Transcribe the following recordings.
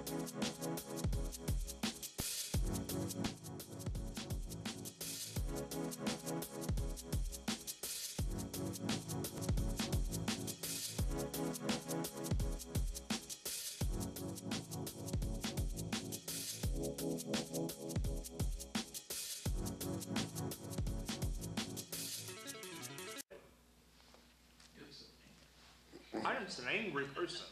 I'm just an angry person.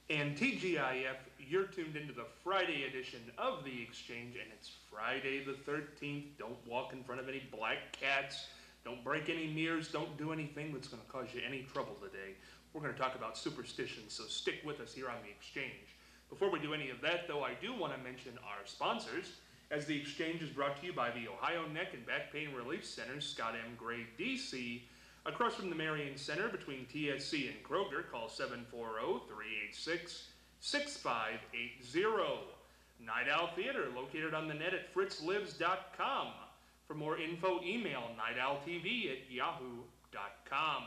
And TGIF, you're tuned into the Friday edition of The Exchange, and it's Friday the 13th. Don't walk in front of any black cats. Don't break any mirrors. Don't do anything that's going to cause you any trouble today. We're going to talk about superstitions, so stick with us here on The Exchange. Before we do any of that, though, I do want to mention our sponsors, as The Exchange is brought to you by the Ohio Neck and Back Pain Relief Center, Scott M. Gray, D.C., across from the Marion Center between TSC and Kroger. Call 740-386-6580. Night Owl Theater, located on the net at fritzlives.com. For more info, email nightowltv@yahoo.com.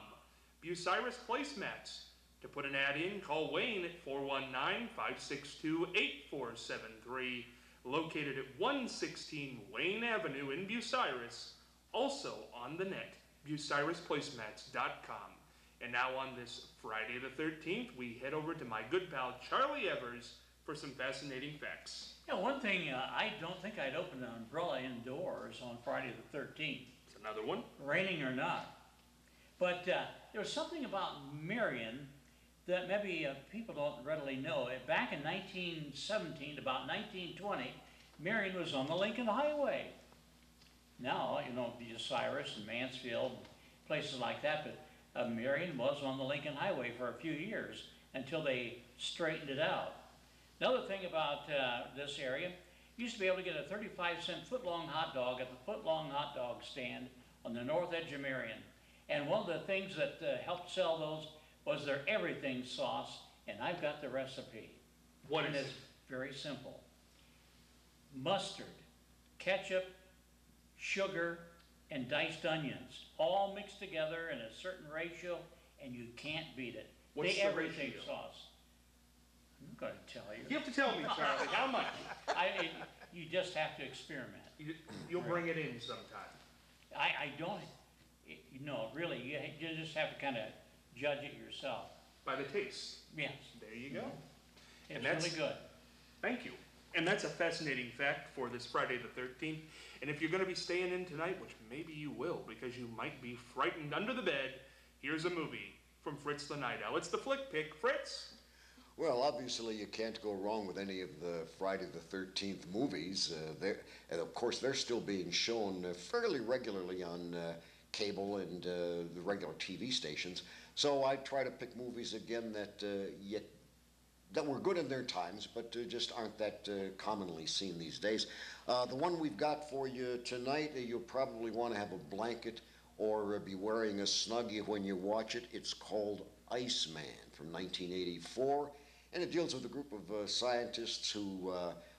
Bucyrus Placemats. To put an ad in, call Wayne at 419-562-8473. Located at 116 Wayne Avenue in Bucyrus. Also on the net, bucyrusplacemats.com. And now on this Friday the 13th, we head over to my good pal Charlie Evers for some fascinating facts. Yeah, one thing, I don't think I'd open an umbrella indoors on Friday the 13th. It's another one. Raining or not. But there was something about Marion that maybe people don't readily know. Back in 1917, about 1920, Marion was on the Lincoln Highway. Now, you know, Bucyrus and Mansfield, places like that, but Marion was on the Lincoln Highway for a few years until they straightened it out. Another thing about this area, you used to be able to get a 35-cent foot-long hot dog at the foot-long hot dog stand on the north edge of Marion. And one of the things that helped sell those was their everything sauce, and I've got the recipe. What is it? It's very simple. Mustard, ketchup, sugar, and diced onions, all mixed together in a certain ratio, and you can't beat it. What's the the everything ratio? sauce. I'm going to tell you. You have to tell me, Charlie, how much? You just have to experiment. You'll bring it in sometime. I don't, no, really, you just have to kind of judge it yourself. By the taste. Yes. There you go. It's really good. Thank you. And that's a fascinating fact for this Friday the 13th. And if you're going to be staying in tonight, which maybe you will because you might be frightened under the bed, here's a movie from Fritz the Night Owl. It's the Flick Pick. Fritz? Well, obviously you can't go wrong with any of the Friday the 13th movies. And of course, they're still being shown fairly regularly on cable and the regular TV stations. So I try to pick movies again that that were good in their times, but just aren't that commonly seen these days. The one we've got for you tonight, you'll probably want to have a blanket or be wearing a Snuggie when you watch it. It's called Iceman from 1984, and it deals with a group of scientists who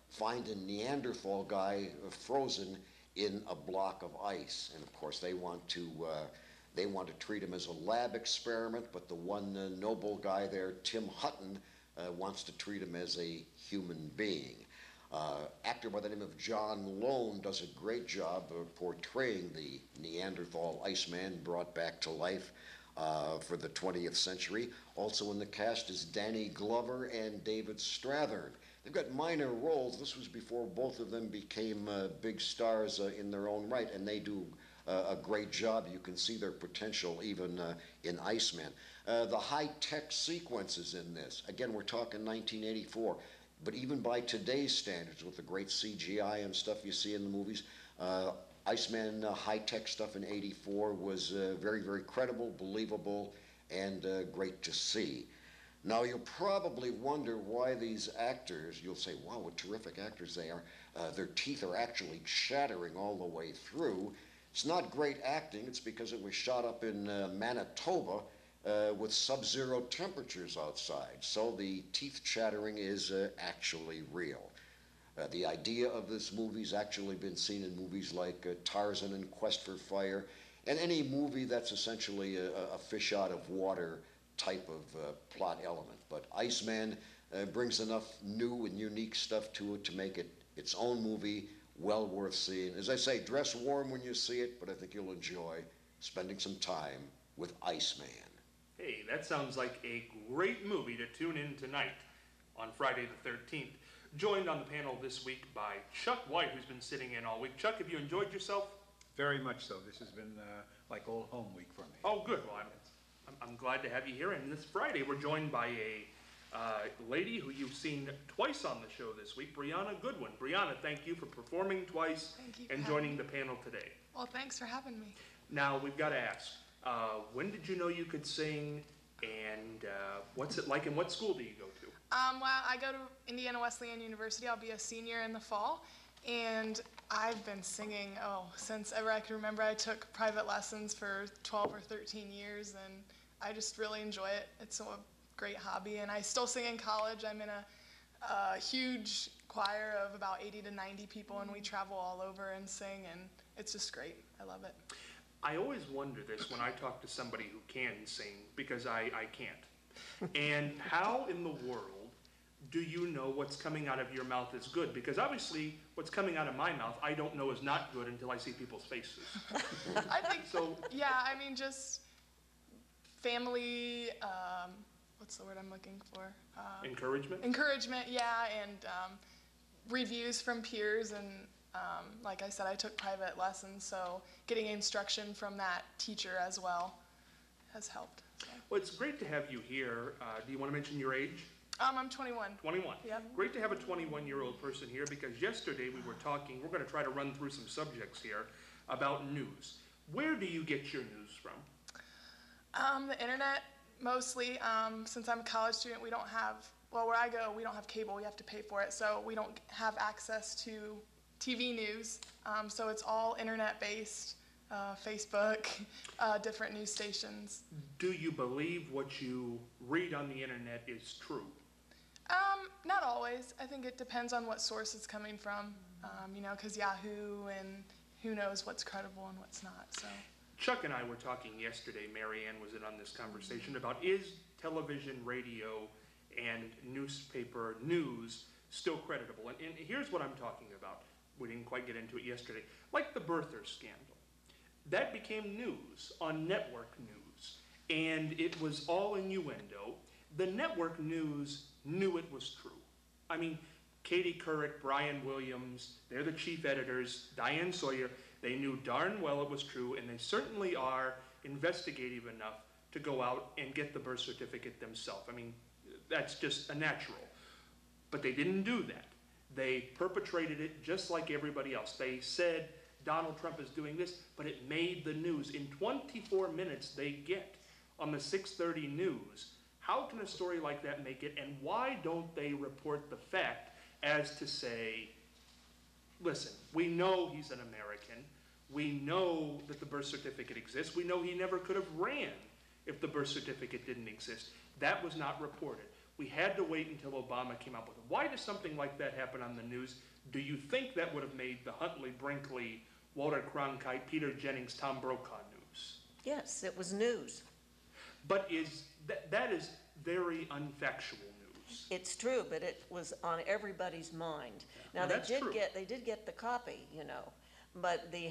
find a Neanderthal guy frozen in a block of ice. And of course they want to treat him as a lab experiment, but the one noble guy there, Tim Hutton, wants to treat him as a human being. Actor by the name of John Lone does a great job of portraying the Neanderthal Iceman brought back to life for the 20th century. Also in the cast is Danny Glover and David Strathern. They've got minor roles. This was before both of them became big stars in their own right, and they do a great job. You can see their potential even in Iceman. The high-tech sequences in this, again, we're talking 1984, but even by today's standards, with the great CGI and stuff you see in the movies, Iceman high-tech stuff in 84 was very, very credible, believable, and great to see. Now, you'll probably wonder why these actors, you'll say, wow, what terrific actors they are. Their teeth are actually chattering all the way through. It's not great acting. It's because it was shot up in Manitoba with sub-zero temperatures outside. So the teeth chattering is actually real. The idea of this movie's actually been seen in movies like Tarzan and Quest for Fire, and any movie that's essentially a fish out of water type of plot element. But Iceman brings enough new and unique stuff to it to make it its own movie, well worth seeing. As I say, dress warm when you see it, but I think you'll enjoy spending some time with Iceman. Hey, that sounds like a great movie to tune in tonight on Friday the 13th. Joined on the panel this week by Chuck White, who's been sitting in all week. Chuck, have you enjoyed yourself? Very much so. This has been like old home week for me. Oh, good. Well, I'm glad to have you here. And this Friday, we're joined by a lady who you've seen twice on the show this week, Brianna Goodwin. Brianna, thank you for performing twice and joining the panel today. Well, thanks for having me. Now, we've got to ask, when did you know you could sing, and what's it like, and what school do you go to? Well, I go to Indiana Wesleyan University. I'll be a senior in the fall, and I've been singing, since ever I can remember. I took private lessons for 12 or 13 years, and I just really enjoy it. It's a great hobby, and I still sing in college. I'm in a huge choir of about 80 to 90 people, and we travel all over and sing, and it's just great. I love it. I always wonder this when I talk to somebody who can sing, because I can't. And how in the world do you know what's coming out of your mouth is good? Because obviously what's coming out of my mouth I don't know is not good until I see people's faces. I think, So, yeah, I mean, just family, what's the word I'm looking for? encouragement? Encouragement, yeah, and reviews from peers, and like I said, I took private lessons, so getting instruction from that teacher as well has helped. So. Well, it's great to have you here. Do you want to mention your age? I'm 21. 21. Yep. Great to have a 21-year-old person here, because yesterday we were talking, we're going to try to run through some subjects here about news. Where do you get your news from? The internet, mostly. Since I'm a college student, we don't have, well, where I go, we don't have cable. We have to pay for it, so we don't have access to TV news. So it's all internet-based, Facebook, different news stations. Do you believe what you read on the internet is true? Not always. I think it depends on what source it's coming from, because Yahoo and who knows what's credible and what's not, so. Chuck and I were talking yesterday, Mary Ann was in on this conversation about, is television, radio, and newspaper news still creditable? And here's what I'm talking about. We didn't quite get into it yesterday. Like the birther scandal. That became news on network news, and it was all innuendo. The network news knew it was true. I mean, Katie Couric, Brian Williams, they're the chief editors, Diane Sawyer, they knew darn well it was true, and they certainly are investigative enough to go out and get the birth certificate themselves. I mean, that's just a natural. But they didn't do that. They perpetrated it just like everybody else. They said Donald Trump is doing this, but it made the news. In 24 minutes they get on the 6:30 news. How can a story like that make it, and why don't they report the fact as to say, listen, we know he's an American. We know that the birth certificate exists. We know he never could have ran if the birth certificate didn't exist. That was not reported. We had to wait until Obama came out with it. Why does something like that happen on the news? Do you think that would have made the Huntley, Brinkley, Walter Cronkite, Peter Jennings, Tom Brokaw news? Yes, it was news. But that is very unfactual news. It's true, but it was on everybody's mind. Now, Well, that's true. they did get the copy, but the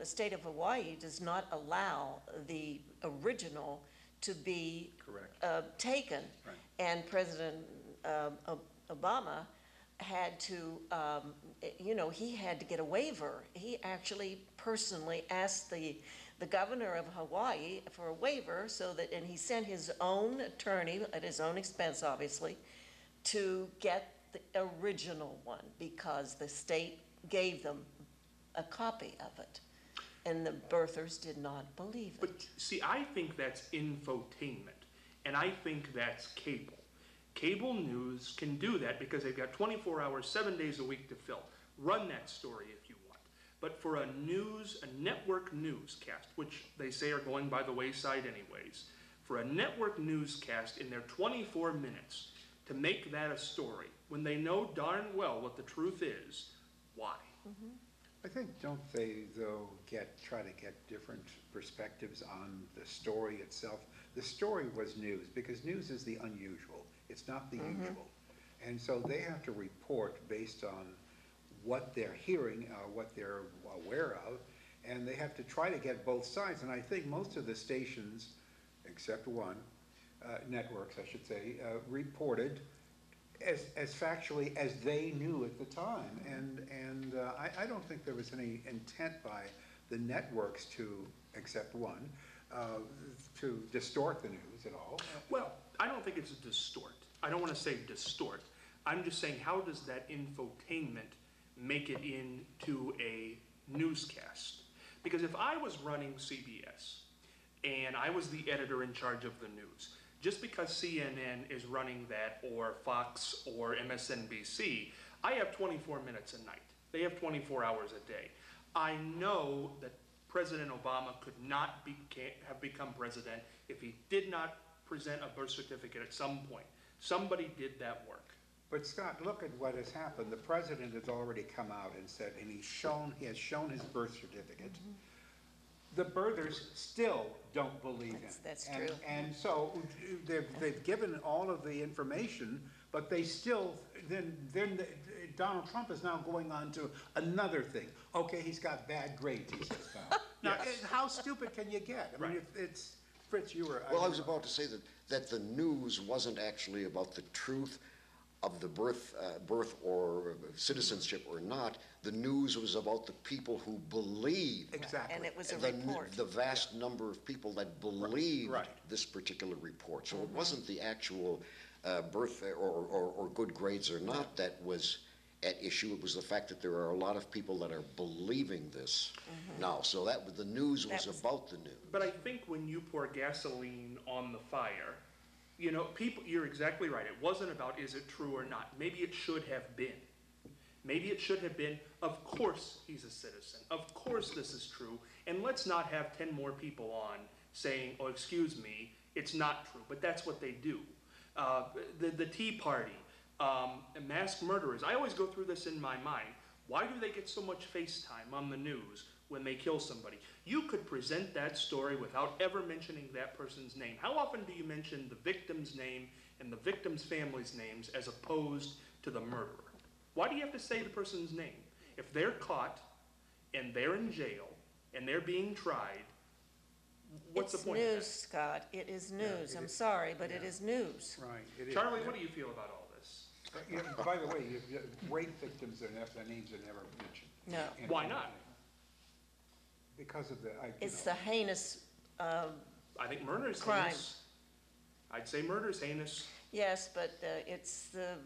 state of Hawaii does not allow the original to be Correct. taken. Right. And President Obama had to, he had to get a waiver. He actually personally asked the governor of Hawaii for a waiver and he sent his own attorney, at his own expense obviously, to get the original one because the state gave them a copy of it. And the birthers did not believe it. But see, I think that's infotainment, and I think that's cable. Cable news can do that because they've got 24 hours, 7 days a week to fill. Run that story if you want. But for a network newscast, which they say are going by the wayside anyways, for a network newscast in their 24 minutes to make that a story, when they know darn well what the truth is, why? Mm-hmm. I think, don't they, though, try to get different perspectives on the story itself? the story was news, because news is the unusual, it's not the usual. And so they have to report based on what they're hearing, what they're aware of, and they have to try to get both sides. And I think most of the stations, except one, networks, I should say, reported as factually as they knew at the time. And I don't think there was any intent by the networks to, except one, to distort the news at all. Well, I don't think it's distort. I don't want to say distort. I'm just saying, how does that infotainment make it into a newscast? Because if I was running CBS and I was the editor in charge of the news, just because CNN is running that, or Fox or MSNBC, I have 24 minutes a night. They have 24 hours a day. I know that President Obama could not have become president if he did not present a birth certificate at some point. Somebody did that work. But Scott, look at what has happened. The president has already come out and said, and he has shown his birth certificate. The birthers still don't believe him. That's And- true. And so they've given all of the information, but they still, then Donald Trump is now going on to another thing. Okay, he's got bad grades, he says now. Now, Yes. how stupid can you get? I mean, Right. it's, Fritz, you were. Well, I was about to say that the news wasn't actually about the truth of the birth or citizenship or not. The news was about the people who believed. Exactly. And it was a the, report. the vast number of people that believed Right. this particular report. So it wasn't the actual birth or good grades or not that was at issue. It was the fact that there are a lot of people that are believing this now. So the news was That was- about the news. But I think when you pour gasoline on the fire, you know, people, you're exactly right. It wasn't about is it true or not. Maybe it should have been. Maybe it should have been, of course he's a citizen. Of course this is true. And let's not have 10 more people on saying, oh, excuse me, it's not true. But that's what they do. The Tea Party, mass murderers. I always go through this in my mind. Why do they get so much FaceTime on the news when they kill somebody? You could present that story without ever mentioning that person's name. How often do you mention the victim's name and the victim's family's names as opposed to the murderer? Why do you have to say the person's name? If they're caught and they're in jail and they're being tried, what's the point of It's that? news, Scott. It is news. it I'm is. sorry, but it Yeah. is news. Right. It is. Charlie, what do you feel about all this? Yeah, by the way, rape victims, their names are never mentioned. No. in Why anything. not? Because of the, It's the heinous, I think murder is Crime. heinous. I'd say murder is heinous. yes, but it's the,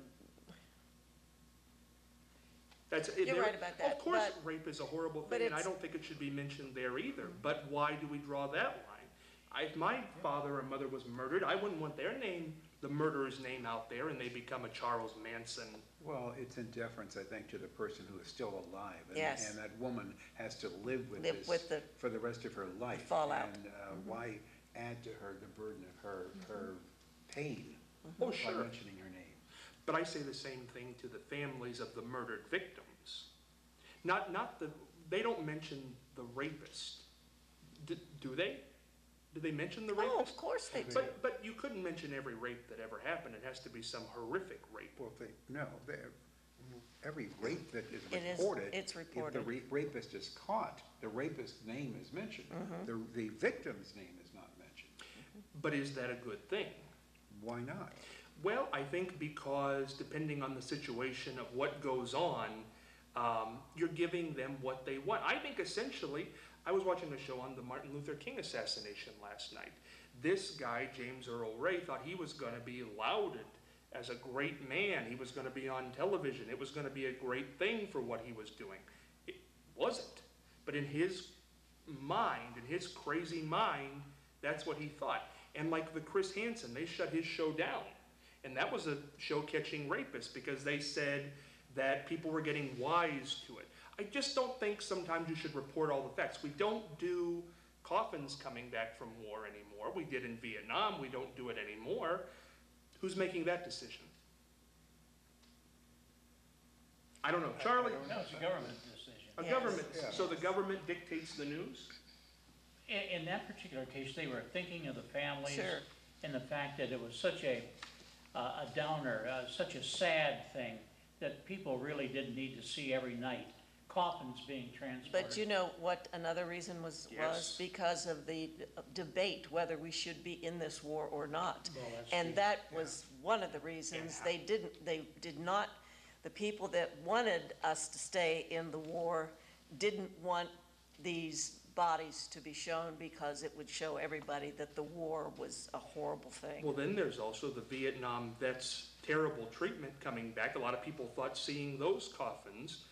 You're There- right about that, Of course, but- rape is a horrible but thing, and I it's- don't think it should be mentioned there either. But why do we draw that line? If my father or mother was murdered, I wouldn't want their name, the murderer's name out there, and they become a Charles Manson. well, it's in deference, I think, to the person who is still alive. Yes. And that woman has to live with Live this with the for the rest of her life. fallout. And why add to her the burden of her pain Oh, by sure. mentioning her name? But I say the same thing to the families of the murdered victims. They don't mention the rapist. Do they? Do they mention the rapist? oh, of course they do. But you couldn't mention every rape that ever happened. It has to be some horrific rape. Well, every rape that is It is- reported. it's reported. If the rapist is caught, the rapist's name is mentioned. The victim's name is not mentioned. But is that a good thing? Why not? Well, I think because depending on the situation of what goes on, you're giving them what they want. I think essentially, I was watching a show on the Martin Luther King assassination last night. This guy, James Earl Ray, thought he was going to be lauded as a great man. He was going to be on television. It was going to be a great thing for what he was doing. It wasn't. But in his mind, in his crazy mind, that's what he thought. And like the Chris Hansen, they shut his show down. And that was a show catching rapists because they said that people were getting wise to it. I just don't think sometimes you should report all the facts. We don't do coffins coming back from war anymore. We did in Vietnam. We don't do it anymore. Who's making that decision? I don't know. Charlie? No, it's a government decision. A Yes. government. Yeah. So the government dictates the news? in that particular case, they were thinking of the families. Sure. And the fact that it was such a downer, such a sad thing that people really didn't need to see every night. Coffins being transported. But you know what another reason was? Yes. Because of the debate whether we should be in this war or not. Well, that's And true. that was one of the reasons they did not, the people that wanted us to stay in the war didn't want these bodies to be shown because it would show everybody that the war was a horrible thing. Well, then there's also the Vietnam vets' terrible treatment coming back. A lot of people thought seeing those coffins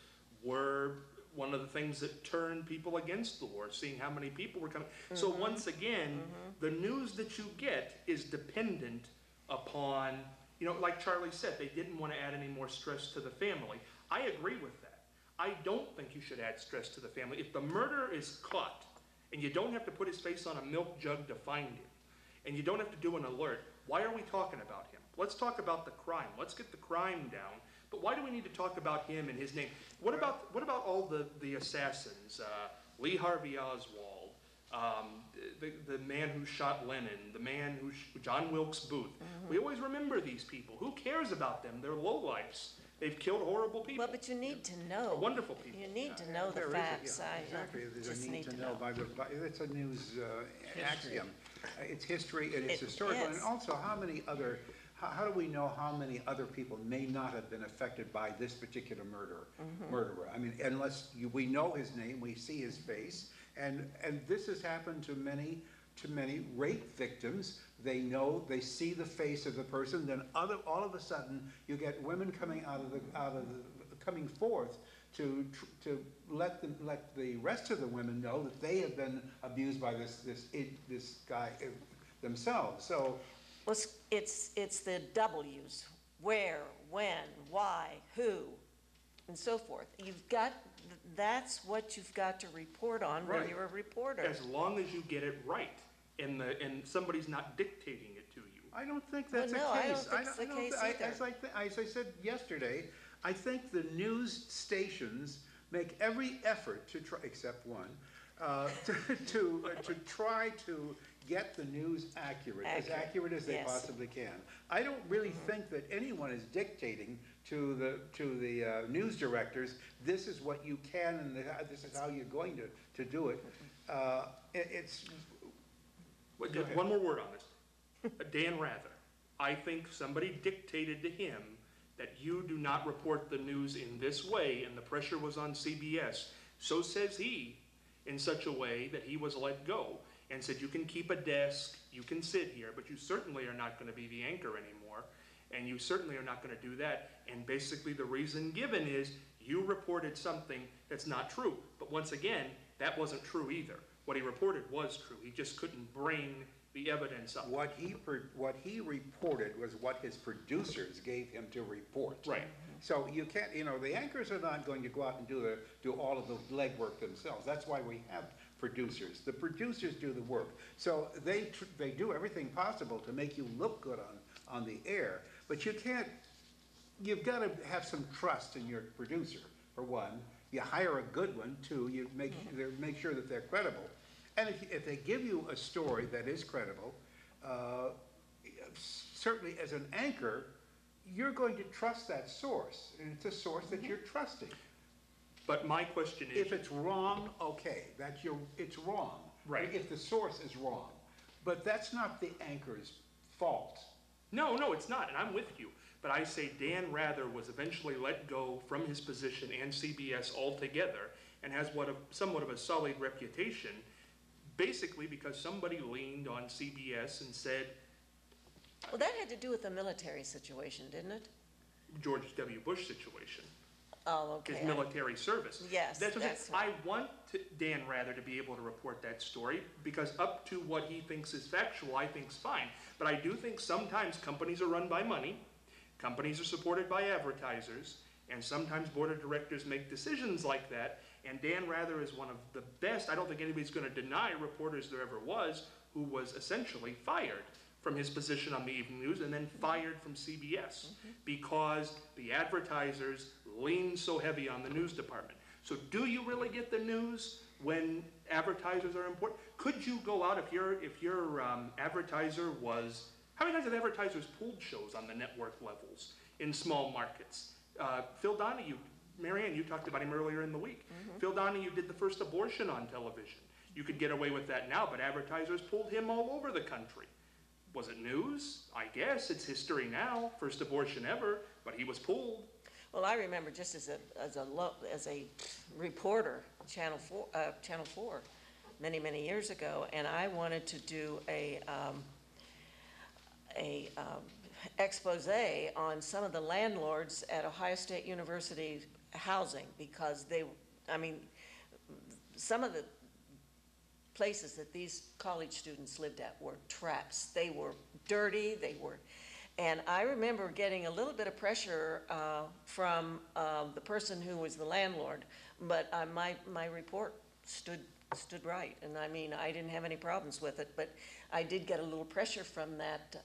were one of the things that turned people against the war, seeing how many people were coming. So once again, the news that you get is dependent upon, you know, like Charlie said, they didn't want to add any more stress to the family. I agree with that. I don't think you should add stress to the family. If the murderer is caught, and you don't have to put his face on a milk jug to find him, and you don't have to do an alert, why are we talking about him? Let's talk about the crime. Let's get the crime down. But why do we need to talk about him and his name? What about all the assassins? Lee Harvey Oswald, the man who shot Lennon, the man who John Wilkes Booth. We always remember these people. Who cares about them? They're lowlifes. They've killed horrible people. Well, but you need to know. Wonderful people. You need to know the There is a- facts. yeah, I Exactly, there's just a need to know it's a news axiom. It's history and it's It historical, and is. also how do we know how many other people may not have been affected by this particular murderer? I mean, unless we know his name, we see his face, and this has happened to many rape victims. They know, they see the face of the person, then all of a sudden, you get women coming coming forth to let the rest of the women know that they have been abused by this guy themselves. So Well, it's the W's, where, when, why, who, and so forth. That's what you've got to report on when Right. you're a reporter. As long as you get it right, and somebody's not dictating it to you. I don't think that's Well, no, the I don't case. think it's the case either. As I said yesterday, I think the news stations make every effort to try, except one, to try to get the news as accurate as they yes. possibly can. I don't really think that anyone is dictating to the news directors, this is what you can and this is how you're going to do it. It's Wait, Go ahead. one more word on this. Dan Rather. I think somebody dictated to him that you do not report the news in this way, and the pressure was on CBS. So says he, in such a way that he was let go and said, you can keep a desk, you can sit here, but you certainly are not going to be the anchor anymore, and you certainly are not going to do that. And basically the reason given is you reported something that's not true. But once again, that wasn't true either. What he reported was true. He just couldn't bring the evidence up. what he reported was what his producers gave him to report. Right. So you can't, the anchors are not going to go out and do all of the legwork themselves. That's why we have producers. The producers do the work. So they do everything possible to make you look good on the air. But you've got to have some trust in your producer, for one. You hire a good one, two, you make sure that they're credible. And if they give you a story that is credible, certainly as an anchor, you're going to trust that source, and it's a source that you're trusting. But my question is, If it's wrong, okay, it's wrong. Right. If the source is wrong. But that's not the anchor's fault. no, it's not, and I'm with you. But I say Dan Rather was eventually let go from his position and CBS altogether and has somewhat of a sullied reputation, basically because somebody leaned on CBS and said, Well, that had to do with the military situation, didn't it? George W. Bush situation, Oh, okay. his military service. Yes, That's what that's I want Dan Rather to be able to report that story, because up to what he thinks is factual, I think's fine. But I do think sometimes companies are run by money, companies are supported by advertisers, and sometimes board of directors make decisions like that. And Dan Rather is one of the best, I don't think anybody's going to deny, reporters there ever was, who was essentially fired from his position on the evening news and then fired from CBS because the advertisers lean so heavy on the news department. So do you really get the news when advertisers are important? Could you go out if your advertiser was, how many times have advertisers pulled shows on the network levels in small markets? Phil Donahue, Marianne, you talked about him earlier in the week. Phil Donahue did the first abortion on television. You could get away with that now, but advertisers pulled him all over the country. Was it news? I guess it's history now. First abortion ever, but he was pulled. Well, I remember just as a reporter, Channel 4, many years ago, and I wanted to do a expose on some of the landlords at Ohio State University housing, because some of the places that these college students lived at were traps. They were dirty, and I remember getting a little bit of pressure from the person who was the landlord, but my report stood right, and I didn't have any problems with it, but I did get a little pressure from that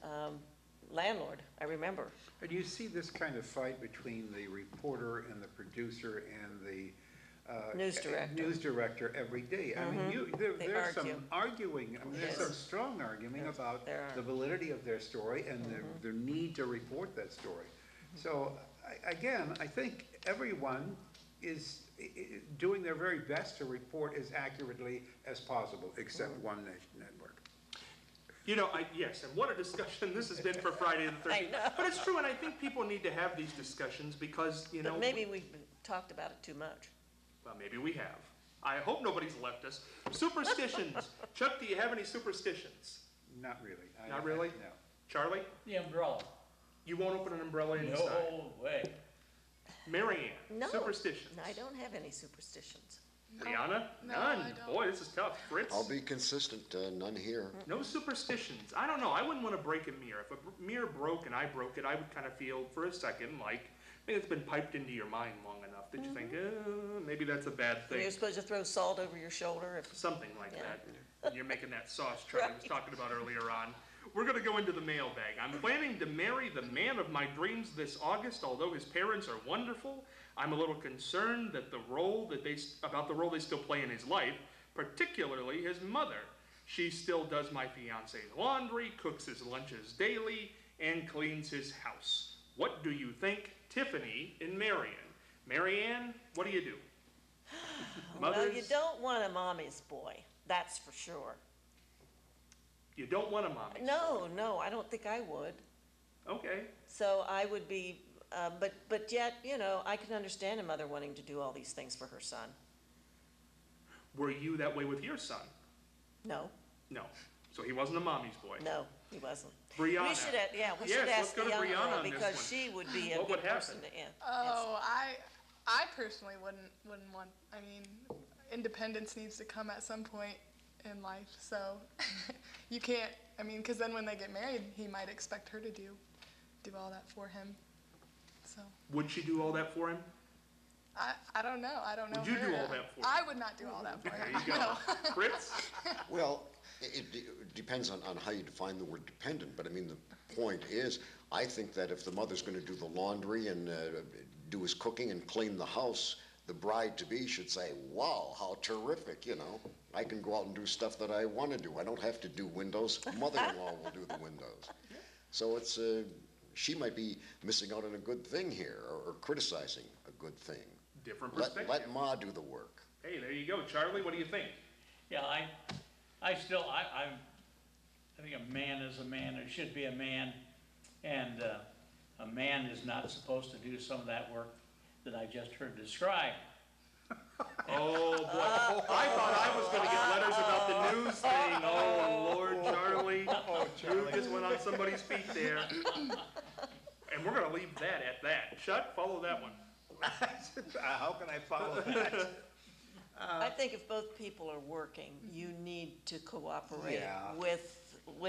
landlord, I remember. And you see this kind of fight between the reporter and the producer and the News director every day. There's some arguing, there's some strong arguing about the validity of their story and their need to report that story. So, again, I think everyone is doing their very best to report as accurately as possible, except One Nation Network. Yes, and what a discussion this has been for Friday the 13th. I know. But it's true, and I think people need to have these discussions because, But maybe we've talked about it too much. Well, maybe we have. I hope nobody's left us. Superstitions. Chuck, do you have any superstitions? Not really. Not really? No. Charlie? The umbrella. You won't open an umbrella inside? No way. Marianne? No. Superstitions? I don't have any superstitions. Brianna? No, None. I don't. Boy, this is tough. Fritz? I'll be consistent, none here. No superstitions. I don't know. I wouldn't want to break a mirror. If a mirror broke and I broke it, I would kind of feel for a second like maybe it's been piped into your mind long enough that you think, maybe that's a bad thing. You're supposed to throw salt over your shoulder if Something like Yeah. that. You're making that sauce Charlie was Right. talking about earlier on. We're going to go into the mailbag. I'm planning to marry the man of my dreams this August, although his parents are wonderful. I'm a little concerned that about the role they still play in his life, particularly his mother. She still does my fiance's laundry, cooks his lunches daily, and cleans his house. What do you think? Tiffany in Marion. Marianne, what do you do? Well, you don't want a mommy's boy, that's for sure. You don't want a mommy. No, I don't think I would. Okay. So I would be, but yet, I can understand a mother wanting to do all these things for her son. Were you that way with your son? No, No. So he wasn't a mommy's boy. no, he wasn't. Brianna. We should, Yes, should let's ask go the to young Brianna girl on this because one. she would be a What would good person happen? to answer. Oh, I personally wouldn't want. Independence needs to come at some point in life. So you can't. Because then when they get married, he might expect her to do all that for him. So Would she do all that for him? I don't know. I don't know. Would you do her. all that for him? I would not do all that for There him. you go. Fritz? Well, it depends on how you define the word dependent, but the point is, I think that if the mother's gonna do the laundry and do his cooking and clean the house, the bride-to-be should say, wow, how terrific, I can go out and do stuff that I wanna do. I don't have to do windows. Mother-in-law will do the windows. So she might be missing out on a good thing here, or criticizing a good thing. Different perspective. Let Ma do the work. Hey, there you go. Charlie, what do you think? Yeah, I think a man is a man, or should be a man, and a man is not supposed to do some of that work that I just heard described. Oh, boy. I thought I was going to get letters about the news thing. Oh, Lord, Charlie. You just went on somebody's feet there. And we're going to leave that at that. Chuck, follow that one. How can I follow that? I think if both people are working, you need to cooperate Yeah. with.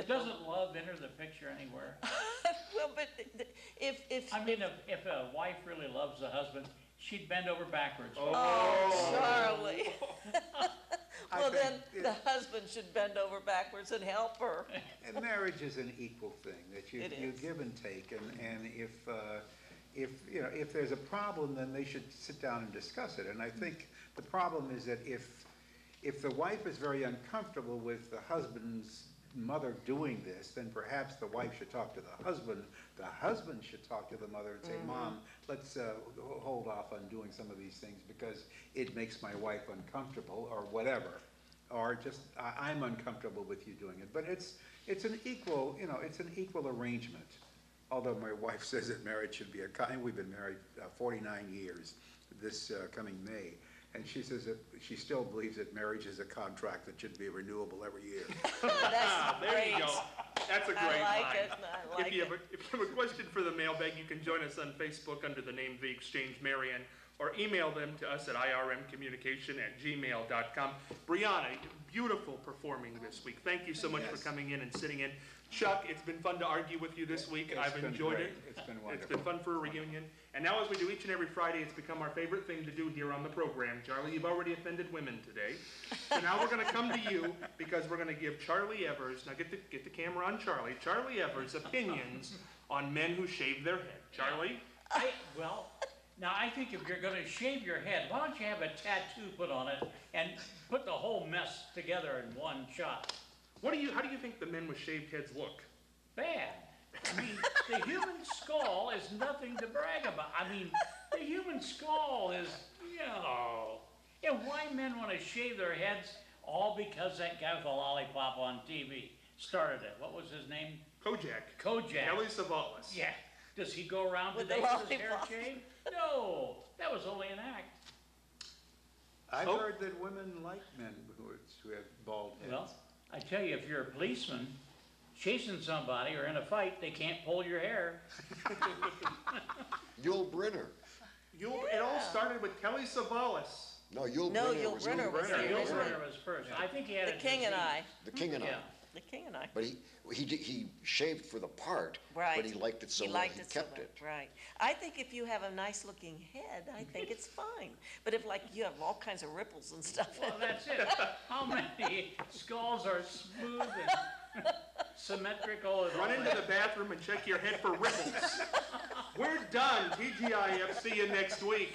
Doesn't love enter the picture anywhere? Well, but if If a wife really loves a husband, she'd bend over backwards. Oh, Charlie. I Well, then think the husband should bend over backwards and help her. And marriage is an equal thing, that you It is. give and take, and if there's a problem, then they should sit down and discuss it. And I think the problem is that if If the wife is very uncomfortable with the husband's mother doing this, then perhaps the wife should talk to the husband. The husband should talk to the mother and say, Mom, let's hold off on doing some of these things because it makes my wife uncomfortable, or whatever. Or just, I'm uncomfortable with you doing it. But it's an equal, it's an equal arrangement. Although my wife says that marriage should be we've been married 49 years this coming May. And she says that she still believes that marriage is a contract that should be renewable every year. That's There great. you go. That's a great I like line. it, I like If you it. have a question for the mailbag, you can join us on Facebook under the name The Exchange Marion, or email them to us at irmcommunication@gmail.com. Brianna, beautiful performing this week. Thank you so much for Yes. coming in and sitting in. Chuck, it's been fun to argue with you this week. It's I've been enjoyed great. it. It's been It's been wonderful. fun for a reunion. And now, as we do each and every Friday, it's become our favorite thing to do here on the program. Charlie, you've already offended women today. So now we're going to come to you because we're going to give Charlie Evers, now get the camera on Charlie, Charlie Evers' opinions on men who shave their head. Charlie? Well, now I think if you're gonna shave your head, why don't you have a tattoo put on it and put the whole mess together in one shot? How do you think the men with shaved heads look? Bad. I mean, the human skull is nothing to brag about. I mean, the human skull is, and why men wanna shave their heads? All because that guy with the lollipop on TV started it. What was his name? Kojak. Kojak. Telly Savalas. Yeah. Does he go around With today the with his hair lollipop. shaved? No, that was only an act. I've Oh. heard that women like men who have bald heads. Well, I tell you, if you're a policeman chasing somebody or in a fight, they can't pull your hair. Yul Brynner. It all started with Telly Savalas. No, Yul No, Brynner Yul was Brynner was Brynner. the Yul original. Brynner was first. I think he had The a King and disease. I, The King and I. Yeah. the King and I. But he shaved for the part, Right. but he liked it so He well liked he it so kept much, it. right. I think if you have a nice looking head, I think it's fine. But if like you have all kinds of ripples and stuff. Well, that's it. How many skulls are smooth and symmetrical? Run into the bathroom and check your head for ripples. We're done. TGIF. See you next week.